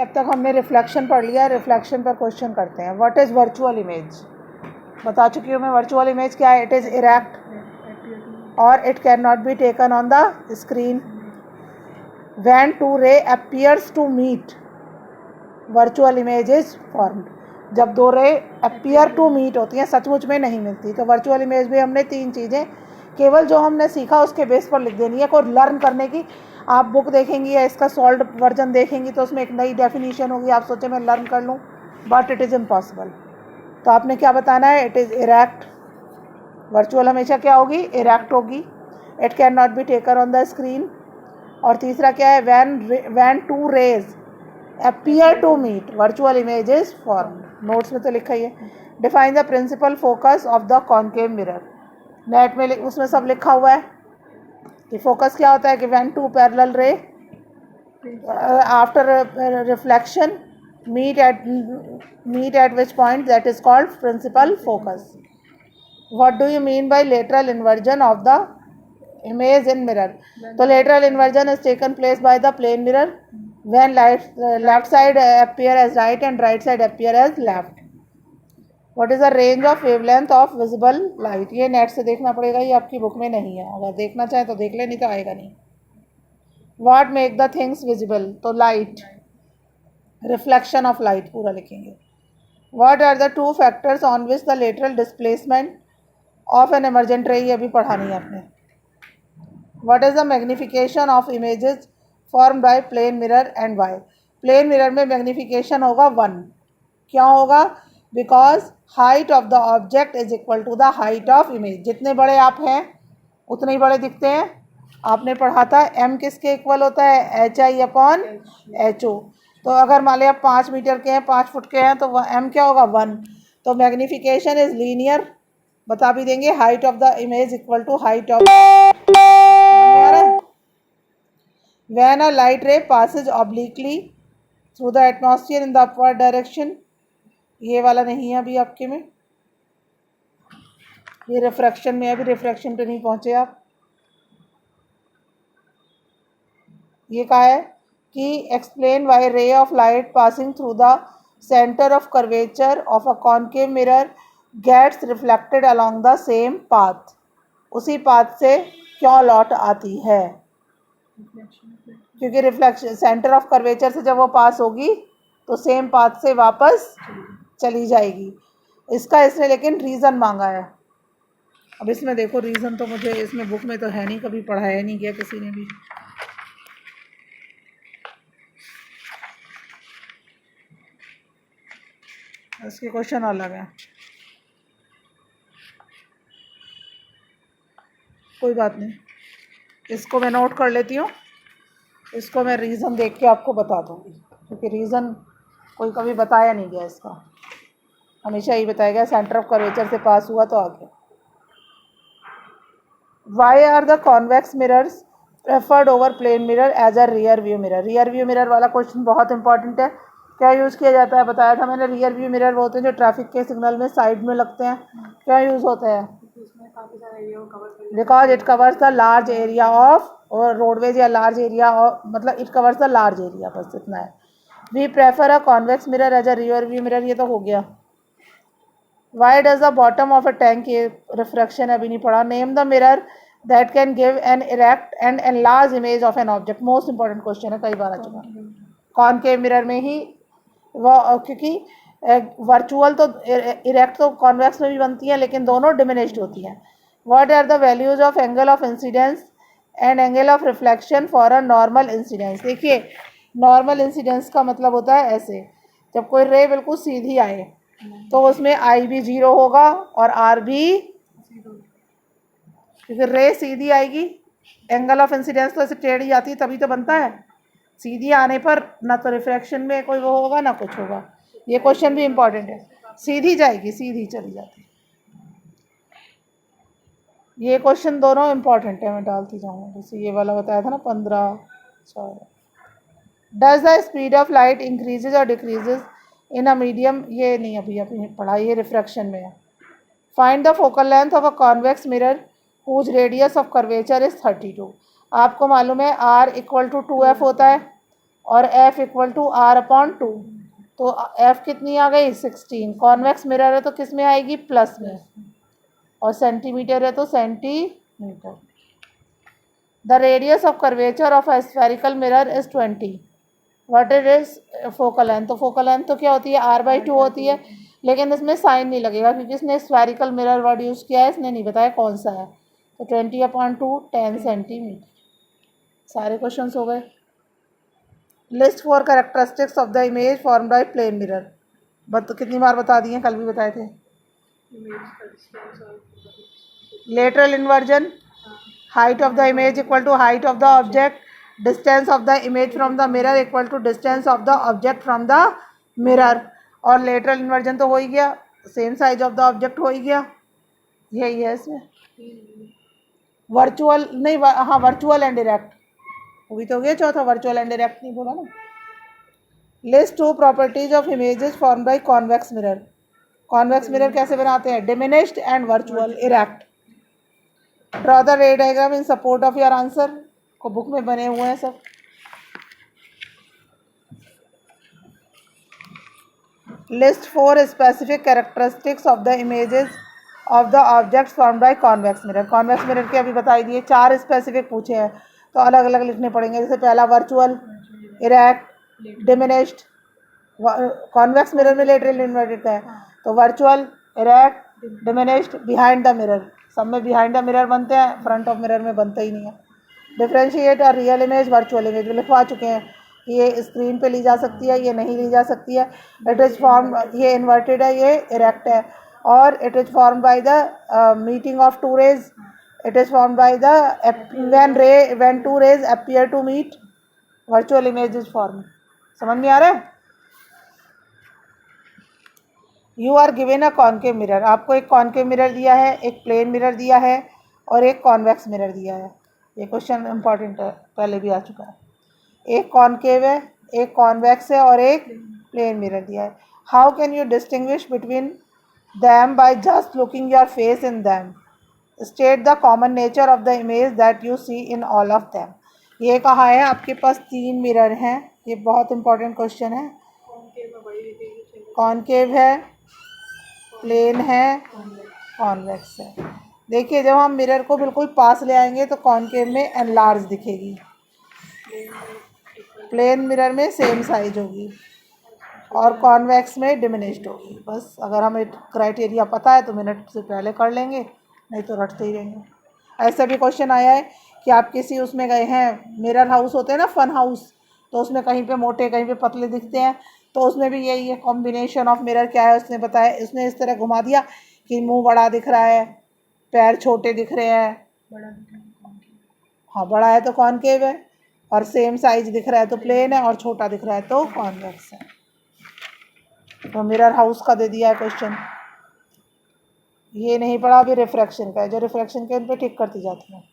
अब तक हमने रिफ्लेक्शन पढ़ लिया, रिफ्लेक्शन पर क्वेश्चन करते हैं. What is virtual image? बता चुकी हूँ मैं. वर्चुअल इमेज क्या है? इट इज़ इरेक्ट और it can not be taken on the screen. When two ray appears to meet, virtual image is formed. जब दो रे अपीयर टू मीट होती हैं, सचमुच में नहीं मिलती. तो वर्चुअल इमेज में हमने 3 चीज़ें केवल जो हमने सीखा उसके बेस पर लिख देनी है. कोई लर्न करने की आप बुक देखेंगी या इसका सॉल्व वर्जन देखेंगी तो उसमें एक नई डेफिनेशन होगी. आप सोचे मैं लर्न कर लूँ, बट इट इज़ इम्पॉसिबल. तो आपने क्या बताना है? It is erect. वर्चुअल हमेशा क्या होगी? इरेक्ट होगी. It can not be taken on the screen. और तीसरा क्या है? When two rays appear to meet, virtual image is formed. Notes में तो लिखा ही है. Define the principal focus of the concave mirror. Net में उसमें सब लिखा हुआ है कि फोकस क्या होता है कि व्हेन टू पैरेलल रे after reflection meet at which point, that is called principal focus. What do you mean by lateral inversion of the image in mirror? So lateral inversion is taken place by the plane mirror when left side appear as right and right side appear as left. What is the range of wavelength of visible light? ये net से देखना पड़ेगा, ये आपकी book में नहीं है. अगर देखना चाहे तो देख ले, नहीं तो आएगा नहीं. What make the things visible? तो light, रिफ्लेक्शन ऑफ लाइट पूरा लिखेंगे. What are the 2 factors on which the lateral displacement of an emergent ray? ये भी पढ़ा नहीं आपने. What is the magnification of images form by plane mirror and why? Plane mirror में magnification होगा 1. क्यों होगा? Because height of the object is equal to the height of image. जितने बड़े आप हैं उतने ही बड़े दिखते हैं. आपने पढ़ा था m किसके इक्वल होता है? HI/HO. तो अगर मान लिया आप 5 मीटर के हैं, 5 फुट के हैं, तो m क्या होगा? 1. तो मैग्निफिकेशन इज लीनियर. बता भी देंगे height of the image equal to height of. When a light ray passes obliquely through the atmosphere in the upward direction. ये वाला नहीं है अभी आपके में, ये रिफ्रैक्शन में. अभी रिफ्रैक्शन पे नहीं पहुंचे आप. ये कहा है कि explain why ray of light passing through the centre of curvature of a concave mirror gets reflected along the same path. उसी पाथ से क्यों लौट आती है? क्योंकि रिफ्लेक्शन सेंटर ऑफ कर्वेचर से जब वो पास होगी तो सेम पाथ से वापस चली जाएगी. इसका इसने लेकिन रीज़न मांगा है. अब इसमें देखो रीज़न तो मुझे इसमें बुक में तो है नहीं, कभी पढ़ाया नहीं गया किसी ने भी. इसके क्वेश्चन अलग हैं. कोई बात नहीं, इसको मैं नोट कर लेती हूँ. इसको मैं रीज़न देख के आपको बता दूँगी, क्योंकि रीज़न कोई कभी बताया नहीं गया. इसका हमेशा ही बताया गया सेंटर ऑफ कर्वेचर से पास हुआ तो आ गया. Why are the convex mirrors preferred over plane mirror as a rear view mirror? Rear view mirror वाला क्वेश्चन बहुत इंपॉर्टेंट है. क्या यूज़ किया जाता है? बताया था मैंने. रियर व्यू मिरर वो होते हैं जो ट्रैफिक के सिग्नल में साइड में लगते हैं. क्या यूज़ होते हैं? Because it covers the large area of roadways या लार्ज एरिया, मतलब it covers the large area. बस इतना है. We prefer a convex mirror as a rear view mirror. ये तो हो गया. Why does the bottom of a tank, ये रिफ्रैक्शन अभी नहीं पढ़ा. Name the mirror that can give an erect and enlarge image of an object. Most important question है, कई बार आ चुका. कॉनकेव मिरर में ही वो, क्योंकि वर्चुअल तो इरेक्ट तो कॉन्वेक्स में भी बनती है, लेकिन दोनों डिमिनिश्ड होती हैं. What are the values of angle of incidence and angle of reflection for a normal incidence? देखिए, नॉर्मल इंसिडेंस का मतलब होता है ऐसे, जब कोई रे बिल्कुल सीधी आए तो उसमें आई भी 0 होगा और आर भी, क्योंकि रे सीधी आएगी. एंगल ऑफ इंसिडेंस तो ऐसे टेढ़ी आती है तभी तो बनता है. सीधी आने पर ना तो रिफ्रैक्शन में कोई वो होगा ना कुछ होगा. ये क्वेश्चन भी इम्पॉर्टेंट है. सीधी जाएगी, सीधी चली जाती. ये क्वेश्चन दोनों इम्पॉर्टेंट है, मैं डालती जाऊँगा. जैसे ये वाला बताया था ना 15. Does the speed of light increases और डिक्रीजेज इन अ मीडियम? ये नहीं अभी पढ़ा, ये रिफ्रैक्शन में है. Find the focal length of a convex mirror whose radius of curvature is 32. आपको मालूम है R = 2F होता है. और F equal to R upon 2, तो एफ कितनी आ गई 16। कॉन्वेक्स मिरर है तो किस में आएगी प्लस में, और सेंटीमीटर है तो centimetre. The radius of curvature of a spherical mirror is 20। What it is focal length, तो फोकल लेंथ तो क्या होती है r/2 होती है, लेकिन इसमें साइन नहीं लगेगा क्योंकि इसने स्फेरिकल मिरर वर्ड यूज़ किया है, इसने नहीं बताया कौन सा है। तो 20/2 10 सेंटीमीटर। सारे क्वेश्चंस हो गए। List 4 characteristics of the image form by plane mirror. कितनी बार बता दिए, कल भी बताए थे। Lateral inversion, height of the image equal to height of the object, distance of the image from the mirror equal to distance of the object from the mirror, और lateral inversion तो हो ही गया, same size of the object हो ही गया, यही है इसमें। Virtual नहीं, हाँ वर्चुअल एंड डायरेक्ट वो भी तो हो गया चौथा, वर्चुअल एंड डायरेक्ट नहीं बोला ना। List 2 properties of images form by convex mirror. Convex mirror कैसे बनाते हैं, diminished and virtual erect. Draw the रे diagram in support of your answer, को बुक में बने हुए हैं सब। List 4 specific characteristics of the images of the objects form by convex mirror. Convex mirror के अभी बताई दिए, 4 स्पेसिफिक पूछे हैं तो अलग अलग लिखने पड़ेंगे। जैसे पहला virtual, erect, diminished. Convex mirror में लेटरल इन्वर्टेड का है, तो virtual, erect, diminished, behind the mirror. सब में बिहाइंड द मिरर बनते हैं, फ्रंट ऑफ मिरर में बनता ही नहीं है। डिफ्रेंशिएट और रियल इमेज, वर्चुअल इमेज लिखवा चुके हैं, ये स्क्रीन पे ली जा सकती है, ये नहीं ली जा सकती है। इट इज़ फॉर्म, ये इन्वर्टेड है, ये इरेक्ट है, और it is form by the meeting of two rays. It is form by the when two rays appear to meet, virtual image is form. समझ में आ रहा है। You are given a concave mirror, आपको एक concave mirror दिया है, एक प्लेन मिरर दिया है और एक कॉन्वेक्स मिरर दिया है। ये क्वेश्चन इंपॉर्टेंट है, पहले भी आ चुका है। एक कॉन्केव है, एक कॉन्वेक्स है और एक प्लेन मिरर दिया है। How can you distinguish between them by just looking your face in them. State the common nature of the image that you see in all of them. ये कहा है आपके पास 3 मिरर हैं, ये बहुत इंपॉर्टेंट क्वेश्चन है। कॉन्केव है, plane है, कॉन्वेक्स है। देखिए जब हम मिरर को बिल्कुल पास ले आएंगे तो कॉन्केव में एनलार्ज दिखेगी, प्लेन मिरर में सेम साइज होगी, और कॉन्वेक्स में डिमिनिश्ड होगी। बस अगर हमें क्राइटेरिया पता है तो मिनट से पहले कर लेंगे, नहीं तो रटते ही रहेंगे। ऐसा भी क्वेश्चन आया है कि आप किसी उसमें गए हैं, मिरर हाउस होते हैं ना, फन हाउस, तो उसमें कहीं पे मोटे कहीं पे पतले दिखते हैं, तो उसमें भी यही है कॉम्बिनेशन ऑफ मिरर क्या है उसने बताया। उसने इस तरह घुमा दिया कि मुंह बड़ा दिख रहा है, पैर छोटे दिख रहे हैं, हाँ बड़ा है तो कॉन्केव है, और सेम साइज दिख रहा है तो प्लेन है, और छोटा दिख रहा है तो कॉन्वेक्स है। तो मिरर हाउस का दे दिया है क्वेश्चन। ये नहीं पढ़ा अभी रिफ्रैक्शन का है, जो रिफ्रैक्शन के उन पर टिक करती जाती है।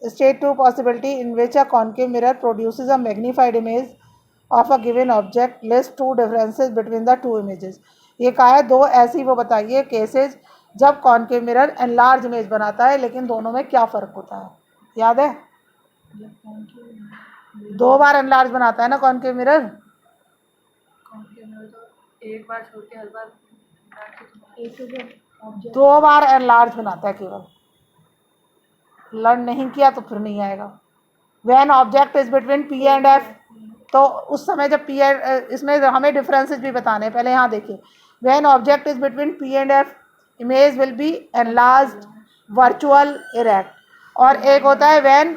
State 2 possibility in which a concave mirror produces a magnified image of a given object. List 2 differences between the 2 images. ये कहा है 2 ऐसी वो बताइए केसेस जब कॉन्केव मिरर एनलार्ज इमेज बनाता है, लेकिन दोनों में क्या फ़र्क होता है, याद है। 2 बार एनलार्ज बनाता है ना कॉन्केव मिरर, एक बार छोड़ के हर बार 2 बार एनलार्ज बनाता है केवल। लर्न नहीं किया तो फिर नहीं आएगा। When object is between P and F, तो उस समय जब पी एंड, इसमें हमें डिफरेंसेस भी बताने हैं, पहले यहाँ देखिए। When object is between P and F, image will be enlarged, virtual, erect. और एक होता है व्हेन,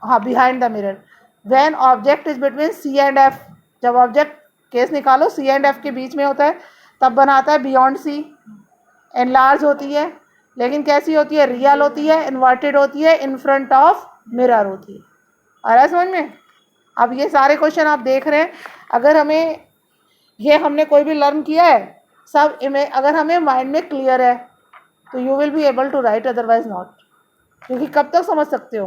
हाँ behind the mirror. When object is between C and F, जब ऑब्जेक्ट केस निकालो सी एंड एफ के बीच में होता है तब बनाता है बियॉन्ड सी, एनलार्ज होती है, लेकिन कैसी होती है, रियल होती है, इन्वर्टेड होती है, इन फ्रंट ऑफ मिरर होती है। आ रहा है समझ में। अब ये सारे क्वेश्चन आप देख रहे हैं, अगर हमें ये हमने कोई भी लर्न किया है सब अगर हमें माइंड में क्लियर है तो you will be able to write, otherwise not, क्योंकि कब तक समझ सकते हो।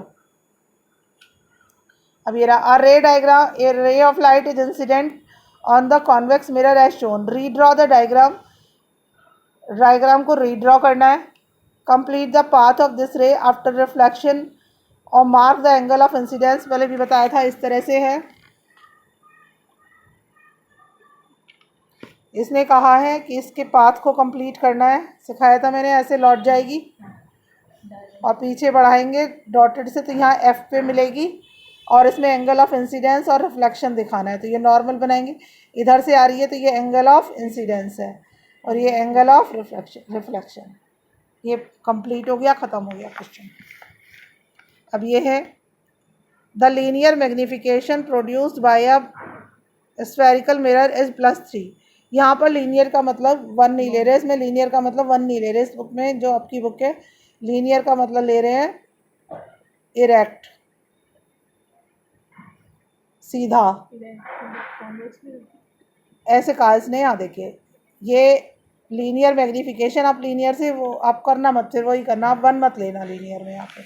अब ये रहा रे diagram, a ray of light is incident on the convex mirror as shown. Redraw the diagram, diagram को रीड्रॉ करना है। Complete the path of this ray after reflection और mark the angle of incidence, पहले भी बताया था इस तरह से है। इसने कहा है कि इसके पाथ को कंप्लीट करना है, सिखाया था मैंने, ऐसे लौट जाएगी और पीछे बढ़ाएंगे डॉटेड से तो यहाँ एफ पे मिलेगी और इसमें एंगल ऑफ इंसिडेंस और रिफ्लेक्शन दिखाना है, तो ये नॉर्मल बनाएंगे। इधर से आ रही है तो ये एंगल ऑफ इंसिडेंस है और ये एंगल ऑफ रिफ्लेक्शन। ये कंप्लीट हो गया, ख़त्म हो गया क्वेश्चन। अब ये है the linear magnification produced by a spherical mirror is +3। यहाँ पर लीनियर का मतलब 1 नहीं ले रहे, इसमें लीनियर का मतलब 1 नहीं ले रहे। इस बुक में जो आपकी बुक है लीनियर का मतलब ले रहे हैं इरेक्ट, सीधा, ऐसे कहा इसने। यहाँ देखिए ये लीनियर मैग्निफिकेशन, आप लीनियर से वो आप करना मत, फिर वही करना, आप 1 मत लेना लीनियर में। यहाँ पे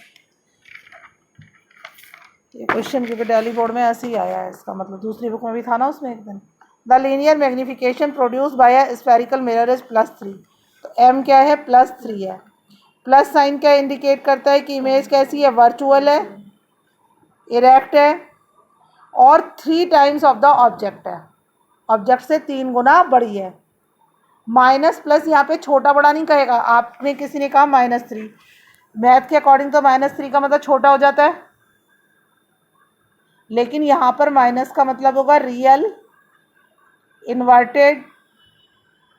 ये क्वेश्चन की दिल्ली बोर्ड में ऐसे ही आया है, इसका मतलब दूसरी बुक में भी था ना उसमें एक दिन। The linear magnification produce by a spherical mirror is +3। तो m क्या है, +3 है। प्लस साइन क्या इंडिकेट करता है कि इमेज कैसी है, वर्चुअल है, इरेक्ट है और 3 टाइम्स ऑफ द ऑब्जेक्ट है, ऑब्जेक्ट से 3 गुना बड़ी है। माइनस प्लस यहाँ पे छोटा बड़ा नहीं कहेगा, आपने किसी ने कहा -3, मैथ के अकॉर्डिंग तो -3 का मतलब छोटा हो जाता है, लेकिन यहाँ पर माइनस का मतलब होगा रियल, इन्वर्टेड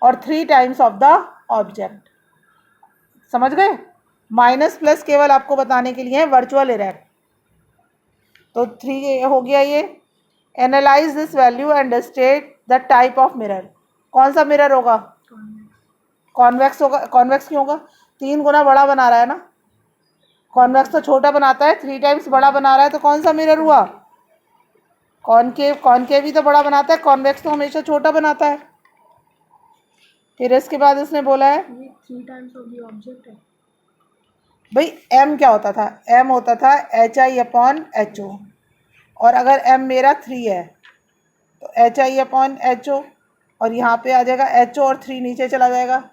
और 3 टाइम्स ऑफ द ऑब्जेक्ट। समझ गए? माइनस प्लस केवल आपको बताने के लिए है वर्चुअल इरेक्ट। तो 3 हो गया ये। Analyse this value and state the type of mirror. कौन सा मिरर होगा, कॉन्वेक्स होगा। कॉन्वेक्स क्यों होगा, 3 गुना बड़ा बना रहा है ना, कॉन्वेक्स तो छोटा बनाता है, 3 टाइम्स बड़ा बना रहा है, तो कौन सा मिरर हुआ, कॉनकेव। कॉनकेव ही तो बड़ा बनाता है, कॉन्वेक्स तो हमेशा छोटा बनाता है। फिर इसके बाद इसने बोला है 3 टाइम्स ऑफ द ऑब्जेक्ट है भाई, m क्या होता था, m होता था HI/HO, और अगर m मेरा 3 है तो HI/HO, और यहाँ पे आ जाएगा HO और 3 नीचे चला जाएगा,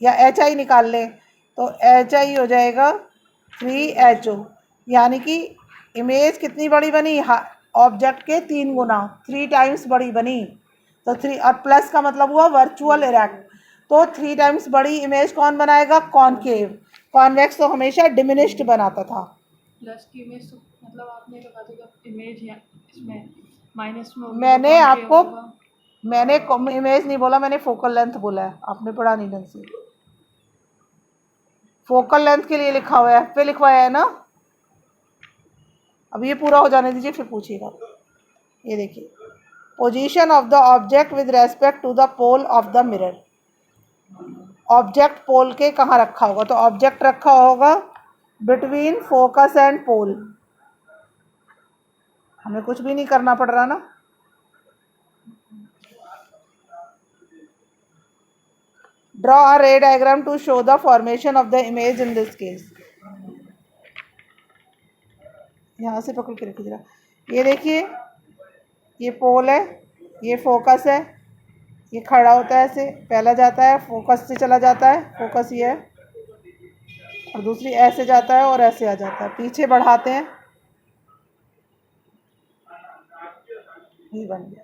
या HI निकाल लें तो HI हो जाएगा 3HO, यानी कि इमेज कितनी बड़ी बनी, ऑब्जेक्ट के 3 गुना, 3 टाइम्स बड़ी बनी। तो 3 और प्लस का मतलब हुआ वर्चुअल इरेक्ट, तो 3 टाइम्स बड़ी इमेज कौन बनाएगा, कॉनकेव। कॉन्वेक्स तो हमेशा डिमिनिश्ड बनाता था। प्लस की इमेज तो मतलब आपने तो कहा था कि इमेज है इसमें माइनस में होगी, मैंने तो आपको होगा। मैंने इमेज नहीं बोला, मैंने फोकल लेंथ बोला है, आपने पढ़ा नहीं ढंग से। फोकल लेंथ के लिए लिखा हुआ है, पे लिखवाया है ना। अब ये पूरा हो जाने दीजिए फिर पूछिएगा। ये देखिए, position of the object with respect to the pole of the mirror. Object pole के कहाँ रखा होगा, तो ऑब्जेक्ट रखा होगा बिटवीन फोकस एंड पोल। हमें कुछ भी नहीं करना पड़ रहा ना। Draw a ray diagram to show the formation of the image in this case. यहाँ से पकड़ के रखिए जरा। ये देखिए, ये पोल है, ये फोकस है, ये खड़ा होता है ऐसे, पहला जाता है फोकस से चला जाता है, फोकस ये है, और दूसरी ऐसे जाता है और ऐसे आ जाता है, पीछे बढ़ाते हैं, ये बन गया।